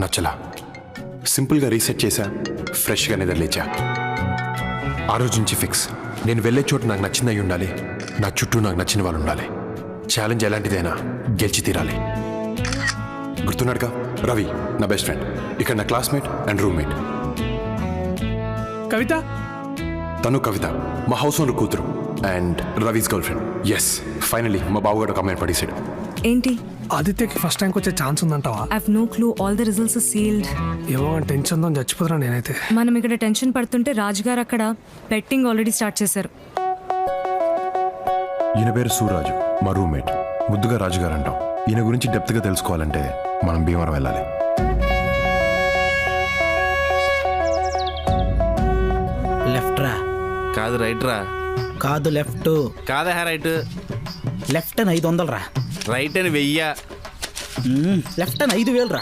నచ్చలా. సింపుల్గా రీసెట్ చేశా, ఫ్రెష్గా నిద్ర లేచా. ఆ రోజు నుంచి ఫిక్స్, నేను వెళ్ళే చోటు నాకు నచ్చింది అయి ఉండాలి, నా చుట్టూ నాకు నచ్చిన వాళ్ళు ఉండాలి. ఛాలెంజ్ ఎలాంటిదైనా గెలిచి తీరాలి. గుర్తున్నాడుగా రవి, నా బెస్ట్ ఫ్రెండ్, ఇక్కడ నా క్లాస్మేట్ అండ్ రూమ్మేట్. కవిత, తను కవిత మా హౌస్ ఓనర్ కూతురు and Ravi's girl friend. Yes, finally మా బావగాడు ఒక అమ్మాయిని పడేసాడు. ఏంటి? ఆదిత్యకి ఫస్ట్ ర్యాంక్ వచ్చే ఛాన్స్ ఉందంటావా? I have no clue, all the results are sealed. ఏమో టెన్షన్ తో చచ్చిపోతున్నా నేనైతే. మనం ఇక్కడ టెన్షన్ పడుతుంటే రాజుగారు అక్కడ బెట్టింగ్ ఆల్రెడీ స్టార్ట్ చేశారు. ఈయన పేరు సూరాజు, మా రూమ్మేట్. ముద్దుగా రాజుగారు అంటాం. ఈయన గురించి డెప్త్గా తెలుసుకోవాలంటే మనం భీమవరం వెళ్ళాలి. లెఫ్ట్ రా. కాదు రైట్ రా. కాదు లెఫ్ట్. కాదా రైట్. లెఫ్ట్ అని 500 రా. రైట్ అని 1000. లెఫ్ట్ అని 5000 రా.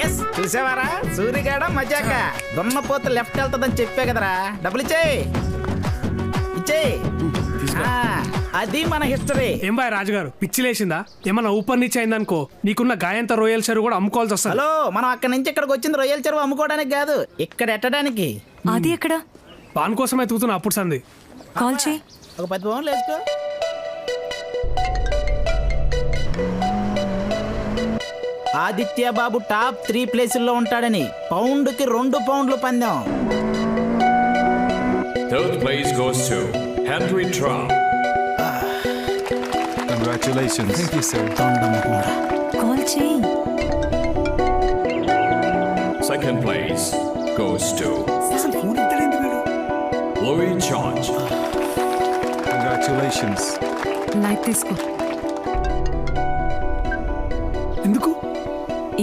ఎస్, చూసావారా సూర్యగాడ మజాక. దున్నపోత లెఫ్ట్ వెళ్తుందని చెప్పే కదరా. డబ్బులు ఇచ్చేయి. అది మన హిస్టరీ. ఏం బాయ్ రాజుగారు, పిచ్చిలేసిందా? ఏమన్నా ఊపర్ నుంచి అయిందనుకో, నీకున్న గాయంత రొయ్యల చెరువు కూడా అమ్ముకోవాల్సి వస్తుంది. హలో, మనం అక్కడి నుంచి ఇక్కడికి వచ్చింది రొయ్యల చెరువు అమ్ముకోవడానికి కాదు, ఇక్కడ ఎట్టడానికి. అది ఎక్కడ? పాన్ కోసమే తూతున్నా అప్పుడు సంది. కాల్ చేయి. ఒక 10 పౌండ్లు వేసుకో. ఆదిత్య బాబు టాప్ 3 ప్లేసుల్లో ఉంటాడని పౌండ్కి 2 పౌండ్లు పందెం. Third place goes to Henry Trump. Congratulations. Thank you, sir. Call చేయి. Second place goes to Louis George. Congratulations. Light తీసుకో. ఎందుకు?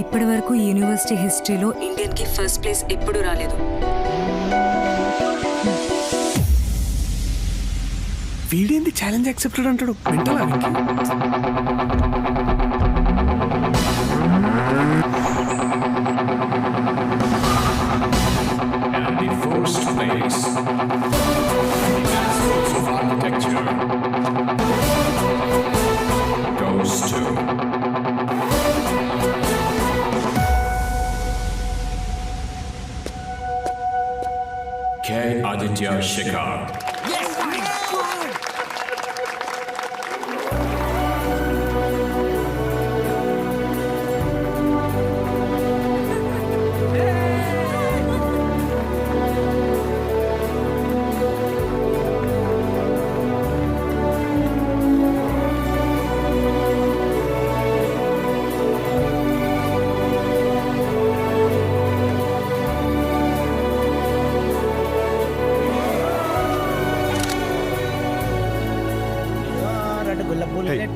ఇప్పటి వరకు యూనివర్సిటీ హిస్టరీలో ఇండియన్ కి ఫస్ట్ ప్లేస్ ఎప్పుడు రాలేదు. వీడేంది ఛాలెంజ్ యాక్సెప్టెడ్ అంటాడు? వింటలా And the first place, the Masters of Architecture, goes to K. Aditya Shekhar.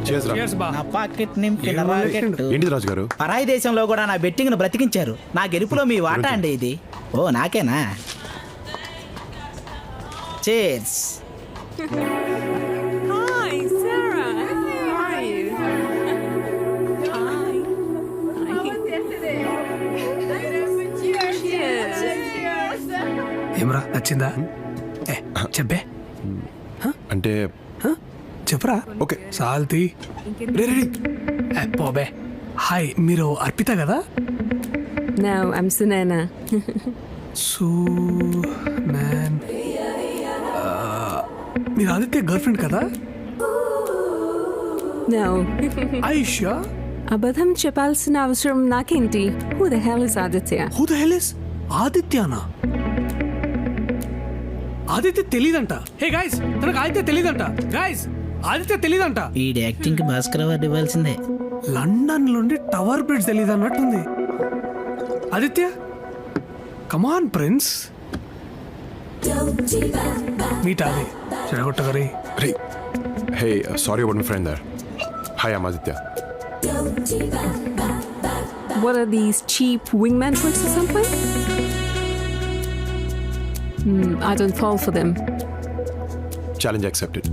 Cheers, Ram. Cheers, బా. నా పాకెట్ నింపిన ఏం రాకెట్. ఏంటిది రాజు గారు? పరాయి దేశంలో కూడా నా బెట్టింగ్ ను బ్రతికించారు. నా గెలుపులో మీ వాటా అండి ఇది. ఓ నాకేనా? Chairs. Hi, Sarah. How are you? Hi. Cheers. ఏమరా నచ్చిందా? చెప్పే. అంటే చెప్పరా. ఓకే. సాల్తీ రెడీ. పోబే. హాయ్, మీరు అర్పిత కదా? No, I'm Sunana. మ్యాన్, మీరు ఆదిత్య గర్ల్ ఫ్రెండ్ కదా? No. ఆయుష్యా? అబద్ధం చెప్పాల్సిన అవసరం నాకేంటి? Who the hell is Aditya? Who the hell is ఆదిత్యనా? ఆదిత్య తెలీదంట. హే గైస్, తనకు ఆదిత్య తెలీదంట. గైస్, ఆదిత్య తెలీదంట. ఈ యాక్టింగ్ కి భాస్కర్ అవార్డు ఇవ్వాల్సిందే. లండన్ నుండి టవర్ బ్రిడ్జ్ తెలీదు అన్నట్టుంది. Aditya, come on prince. Meet Aadi చెడగొట్టగరి. Hey, sorry about my friend there. Hi, I'm Aditya. What are these cheap wingman tricks or something? I don't fall for them. Challenge accepted.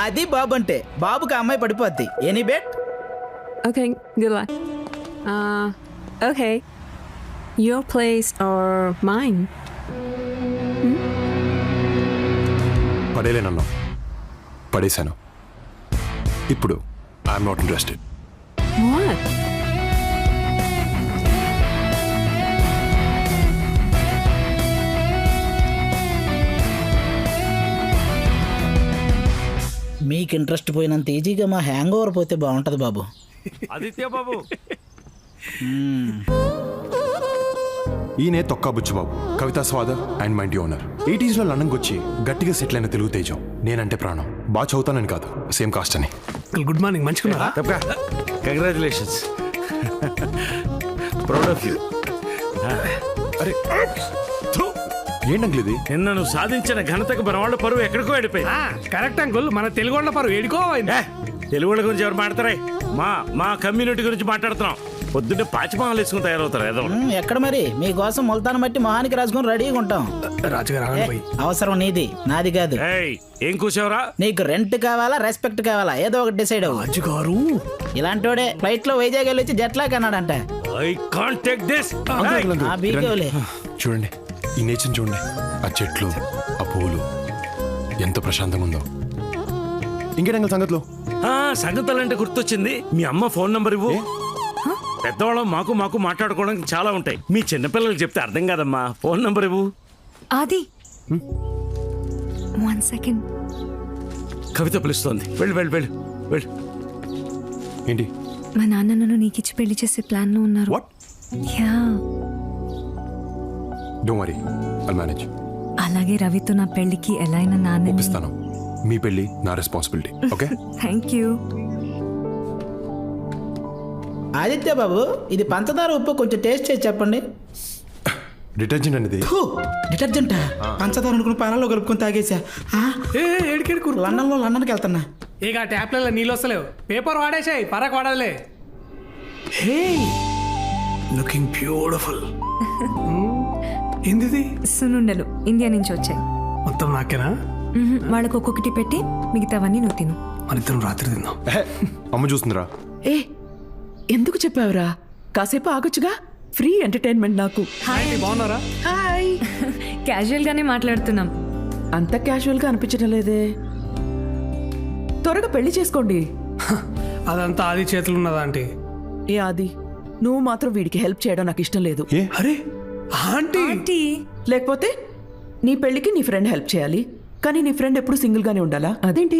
అది బాబు అంటే. బాబుకి అమ్మాయి పడిపోద్ది. Any bet? Okay, good luck. Okay. Your place or mine? పడేలేనన్నా, పడేశాను. ఇప్పుడు I'm not interested. What? మీకు interest పోయినంత ఈజీగా మా హ్యాంగ్ ఓవర్ పోతే బాగుంటది బాబు. ఆదిత్య బాబు ఈయనే తొక్కా బుచ్చిబాబు, కవితా స్వాద అండ్ మైండ్ ఓనర్. 80s లండన్కి వచ్చి గట్టిగా సెటిల్ అయిన తెలుగు తేజం. నేనంటే ప్రాణం. బాగా చదువుతానని కాదు, సేమ్ కాస్ట్ అని. గుడ్ మార్నింగ్, మంచిగున్నారా? Congratulations, proud of you. అరే ఏంటంకుల్ ఇది? నిన్న నువ్వు సాధించిన ఘనతకు మన వాళ్ళ పరువు ఎక్కడికో వెళ్ళిపోయి. కరెక్ట్ అంకుల్, మన తెలుగు వాళ్ళ పరు ఏడుకో తెలుగు వాళ్ళ గురించి ఎవరు మాట్లాడతారే? మా కమ్యూనిటీ గురించి మాట్లాడుతున్నాం. పొద్దున్నే పాచిమాలు వేసుకుని తయారవుతారు ఏదో. ఎక్కడ మరి మీకోసం ముల్తాన్ బట్టి మొహానికి రాసుకొని రెడీగా ఉంటాం. రాజుగారు ఏ, అవసరం నీది, నాది కాదు. ఏయ్, ఏం కూర్చోవరా? నీకు రెంట్ కావాలా రెస్పెక్ట్ కావాలా ఏదో ఒకటి డిసైడ్ అవ్వు. రాజుగారు ఇలాంటోడే ఫ్లైట్ లో వైజాగ్ వెళ్ళి వచ్చి జెట్ లాగ్ అన్నాడంట. I can't take this. ఆ బీకేవులే. చూడండి ఈ నేచర్ చూడండి, ఆ చెట్లు, ఆ పువ్వులు, ఎంత ప్రశాంతంగా ఉందో. ఇంకేంటి సంగతిలో? సంగతులంటే గుర్తొచ్చింది, మీ అమ్మ ఫోన్ నంబర్ ఇవ్వు. పెద్దవాళ్ళం మాకు మాట్లాడుకోవడానికి చాలా ఉంటాయి. మీ చిన్నపిల్లలు చెప్తే అర్థం కాదమ్మా. ఫోన్ నంబర్ ఇవ్వు. ఆది 1 సెకండ్. కవిత పిలుస్తోంది, వెళ్ళు వెళ్ళు వెళ్ళు వెళ్ళు. ఏంటి? మా నాన్న నన్ను నీకిచ్చి పెళ్లి చేసే ప్లాన్ లో ఉన్నారు. What? Yeah, don't worry, I'll manage. అలాగే రవితో నా పెళ్లికి ఎలా అయినా నాన్న. ఒప్పిస్తాను. మీ పెళ్ళి నా responsibility. Okay? Thank you. Aditya బాబు, ఇది పంచదార ఉప్పు కొంచెం టేస్ట్ చేసి చెప్పండి. డిటర్జెంట్ అనేది డిటర్జెంట్ పంచదార అనుకుని పాలలో కలుపుకొని తాగేసా. ఏడికేడుకు లండన్కి వెళ్తున్నా. ఇక ట్యాప్లలో నీళ్ళు వస్తలేవు, పేపర్ వాడేసాయి, పరకు వాడలే. హే, లుకింగ్ బ్యూటిఫుల్. ఏంది? సునుండలు ఇండియా నుంచి వచ్చాయి. మొత్తం నాకేనా? వాళ్ళకు ఒక్కొక్కటి పెట్టి మిగతావన్నీ నువ్వు తిను. మనిద్దరం రాత్రి తిందాం. అమ్మ చూస్తుందిరా. ఏ ఎందుకు చెప్పావురా? కాసేపు ఆగొచ్చుగా, ఫ్రీ ఎంటర్టైన్మెంట్ నాకు. బాగున్నారా? హాయ్. క్యాజువల్ గానే మాట్లాడుతున్నాం. అంత క్యాజువల్ గా అనిపించడం లేదే. త్వరగా పెళ్లి చేసుకోండి. అదంతా ఆది చేతులు ఉన్నదా ఆంటీ? ఏ ఆది, నువ్వు మాత్రం వీడికి హెల్ప్ చేయడం నాకు ఇష్టం లేదు. ఏ? అరే ఆంటీ, ఆంటీ, లేకపోతే నీ పెళ్లికి నీ ఫ్రెండ్ హెల్ప్ చేయాలి, కానీ నీ ఫ్రెండ్ ఎప్పుడు సింగిల్ గానే ఉండాలా? అదేంటి?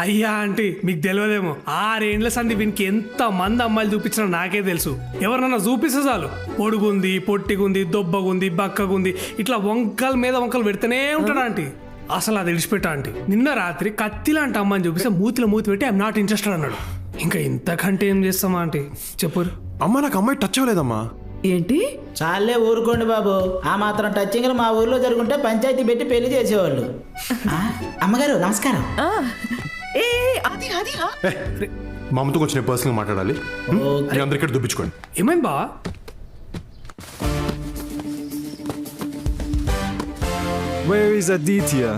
అయ్యా ఆంటీ, మీకు తెలియదేమో, 6 ఏండ్ల సంది వీనికి ఎంత మంది అమ్మాయిలు చూపించినా నాకే తెలుసు. ఎవరినన్నా చూపిస్తే చాలు, పొడుగుంది, పొట్టిగుంది, దొబ్బగుంది, బక్కగుంది, ఇట్లా వంకల మీద వంకలు పెడితేనే ఉంటాడు ఆంటీ. అసలు అది విడిచిపెట్టా ఆంటీ. నిన్న రాత్రి కత్తి లాంటి అమ్మాయిని చూపిస్తే మూతిలో మూతి పెట్టి ఐఎమ్ నాట్ ఇంట్రెస్టెడ్ అన్నాడు. ఇంకా ఇంతకంటే ఏం చేస్తామా ఆంటీ చెప్పు. అమ్మ నాకు అమ్మాయి టచ్ అవ్వలేదమ్మా. ఏంటి? చాలే ఊరుకోండి బాబు, ఆ మాత్రం టచ్చింగ్ మా ఊర్లో జరుగుంటే పంచాయతీ పెట్టి పెళ్లి చేసేవాళ్ళు. అమ్మగారు నమస్కారం. ఏ ఆది ఆది ఆ? మా అమ్మతో కొంచెం పర్సనల్గా మాట్లాడాలి. మీ అందరి ఇక్కడ దుబ్బించుకోండి. ఏమైంది బా? Where is Aditya?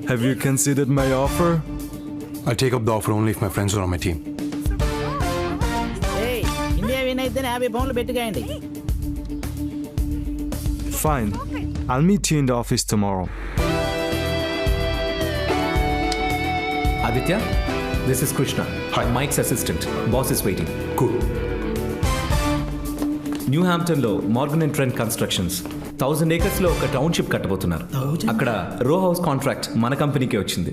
Have you considered my offer? I'll take up the offer only if my friends are on my team. India win అయితే 50 పౌండ్లు పెట్టుకోండి. Fine. I'll meet you in the office tomorrow. Aditya, this is Krishna. Hi. Mike's assistant. Boss is waiting. Cool. New హాంప్టన్లో Morgan and Trent constructions 1000 acres ఒక township కట్టబోతున్నారు. అక్కడ row house contract మన కంపెనీకే వచ్చింది.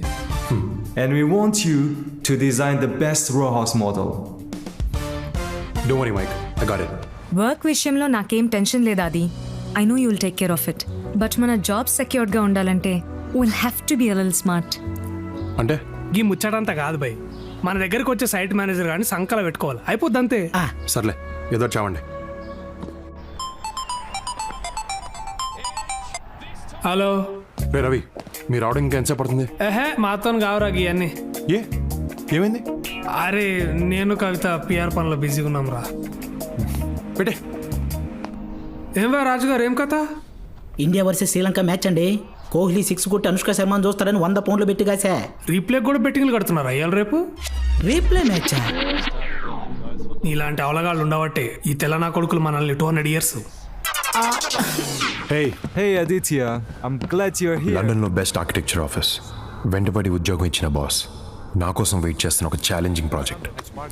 And we want you to design the best row house model. Don't worry, Mike. I got it. Work విషయంలో నాకేం tension లేదు అది. I know you will take care of it. But మన job సెక్యూర్డ్గా ఉండాలంటే will have to be a little smart. అంటే ఈ ముచ్చటంతా కాదు భయ్, మన దగ్గరకు వచ్చే సైట్ మేనేజర్ కానీ సంకల పెట్టుకోవాలి, అయిపోద్ది అంతే. సర్లే ఏదో చావండి. హలో రే రవి, మీరు రావడం ఇంకా ఎంతసేపు పడుతుంది? మాతో కావురా ఇవన్నీ. ఏ ఏమైంది? అరే నేను కవిత పిఆర్ పనిలో బిజీగా ఉన్నాం రా. పెట్టే. ఏం బా రాజుగారు, ఏం కథ? ఇండియా వర్సెస్ శ్రీలంక మ్యాచ్ అండి. కోహ్లీ 6 కొట్టి అనుష్క శర్మను చూస్తారని 100 పౌండ్లు పెట్టి కాసా. రీప్లే కూడా బెట్టింగ్లు కడుతున్నారు అయ్యాలి రేపు. రీప్లే మ్యాచ్ నీలాంటి అవలగాళ్ళు ఉండబట్టే ఈ తెలంగాణ కొడుకులు మనల్ని 200 years. Hey Hey Aditya, I'm glad you're here. లండన్లో బెస్ట్ ఆర్కిటెక్చర్ ఆఫీస్, వెంటబడి ఉద్యోగం ఇచ్చిన బాస్, నా కోసం వెయిట్ చేస్తున్న ఒక challenging project.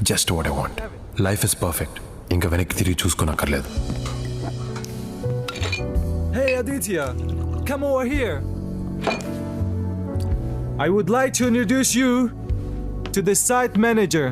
Just what I want. Life is perfect. ఇంకా వెనక్కి తిరిగి చూసుకోనక్కర్లేదు. Hey Aditya, come over here. I would like to introduce you to the site manager.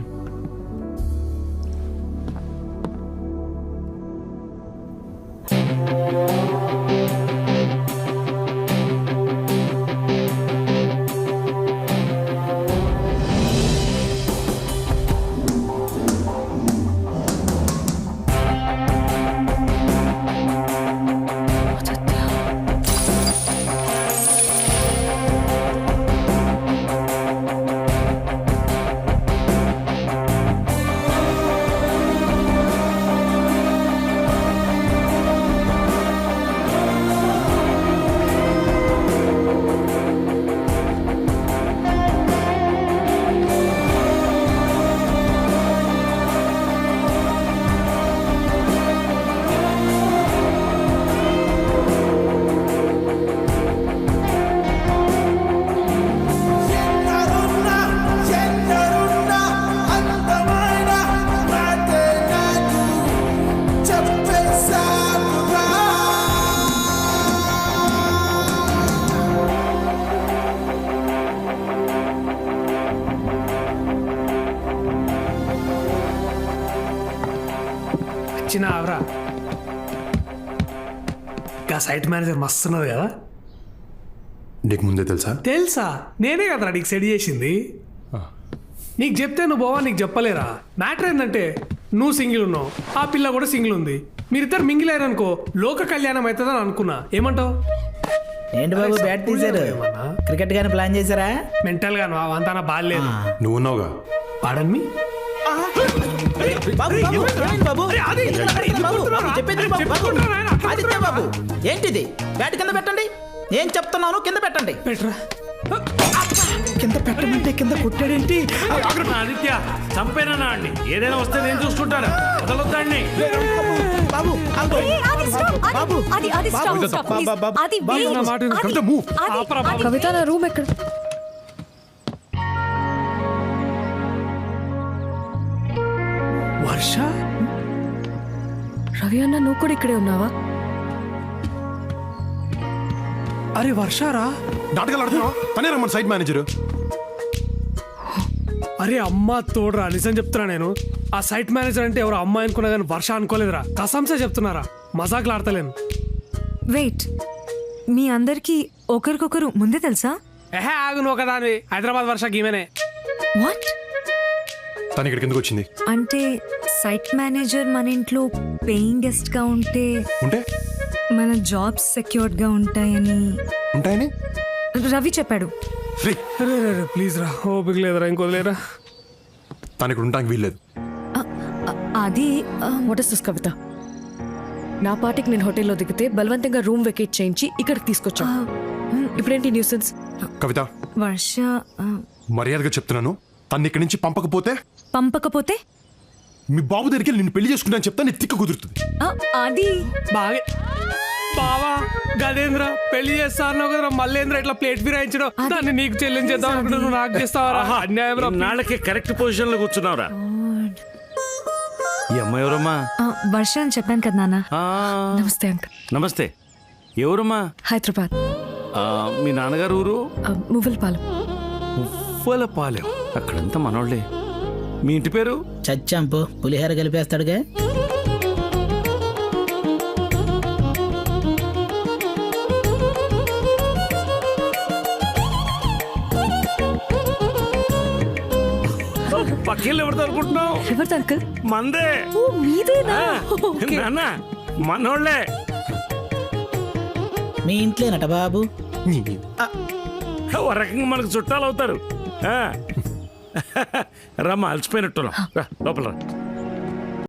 వచ్చిన ఆవరా ఇంకా సైట్ మేనేజర్ మస్తున్నది కదా. నీకు ముందే తెలుసా? తెలుసా, నేనే కదరా నీకు సెట్ చేసింది. నీకు చెప్తే నువ్వు బావా నీకు చెప్పలేరా. మ్యాటర్ ఏంటంటే నువ్వు సింగిల్ ఉన్నావు, ఆ పిల్ల కూడా సింగిల్ ఉంది. మీరిద్దరు మింగిల్ అయ్యారనుకో లోక కళ్యాణం అవుతుందని అనుకున్నా. ఏమంటావు? ఏంటి బాబు బ్యాట్ తీశారు? క్రికెట్ గాని ప్లాన్ చేశారా? మెంటల్ గా అంతా బాగాలేదు. నువ్వు ఉన్నావుగా. పాడన్ ఆదిత్య బాబు ఏంటిది? బ్యాట్ కింద పెట్టండి. ఏం చెప్తున్నాను కింద పెట్టండి. పెట్టరా కింద పెట్టమంటే కింద కొట్టాడేంటి? ఆదిత్య చంపేనా అండి, ఏదైనా వస్తే నేను చూసుకుంటాను. వదలొద్దండి బాబు బాబు కవిత నా రూమ్ ఎక్కడ? వర్ష, రవి అన్న నువ్వు కూడా ఇక్కడే ఉన్నావా? అరే వర్షారా, నాటకాలు ఆడుతున్నావా? తనే రమ్మని సైట్ మేనేజర్. అరే అమ్మ తోడురా, నిజం చెప్తున్నా నేను. ఆ సైట్ మేనేజర్ అంటే ఎవరు అమ్మాయి అనుకున్నా కానీ వర్ష అనుకోలేదురా. కసంసే చెప్తున్నారా, మజాకులు ఆడతలేను. వెయిట్, మీ అందరికి ఒకరికొకరు ముందే తెలుసా? ఎహే ఆగు, నువ్వు కదా హైదరాబాద్ వర్ష గీమెనే. వాట్? తను ఇక్కడికి ఎందుకు వచ్చింది? అంటే సైట్ మేనేజర్ మన ఇంట్లో పేయింగ్ గెస్ట్ గా ఉంటే మన జాబ్స్ సెక్యూర్డ్ గా ఉంటాయని రవి చెప్పాడు. ప్లీజ్ రా, ఓపిక లేదురా, ఇంకోలేరా. తను ఇక్కడ ఉండడానికి వీల్లేదు. అది వాట్ ఇస్ దిస్ కవిత? నా పార్టీకి నేను హోటల్లో దిగితే బలవంతంగా రూమ్ వెకేట్ చేయించి ఇక్కడికి తీసుకొచ్చా. ఇప్పుడేంటి న్యూసెన్స్? కవిత, వర్ష మర్యాదగా చెప్తున్నాను, తను ఇక్కడి నుంచి పంపకపోతే మీ బాబు దగ్గరికి నిన్ను పెళ్లి చేసుకుంటా చెప్తా, నీ తిక్క కుదురుతుంది. అది బాగా బావా గదేంద్ర పెళ్లి చేస్తాను కదరా, మళ్ళేంద్ర ఇట్లా ప్లేట్ ఫిరాయించడం, దాన్ని నీకు చెల్లించేద్దాం అనుకుంటే నువ్వు నాకు చేస్తావరా? అన్యాయం. నాళ్ళకి కరెక్ట్ పొజిషన్ లో కూర్చున్నావురా. ఈ అమ్మాయి ఎవరమ్మా? వర్ష అని చెప్పాను కదా నాన్న. నమస్తే అంకుల్. నమస్తే. ఎవరమ్మా? హైదరాబాద్. మీ నాన్నగారు ఊరు? మువ్వలపాలెం. మువ్వలపాలెం, అక్కడంతా మనోళ్ళే. మీ ఇంటి పేరు? చచ్చాంపు పులిహోర కలిపేస్తాడుగా. పక్కిళ్ళు ఎవరితో అనుకుంటున్నావు? ఎవరిది అంకుల్? మందే. మీదేనా? నాన్న మనోళ్ళే. మీ ఇంట్లోనట బాబు. ఓ రకంగా మనకు చుట్టాలు అవుతారు. రమ్మ అలసిపోయినట్టు లోపల రా.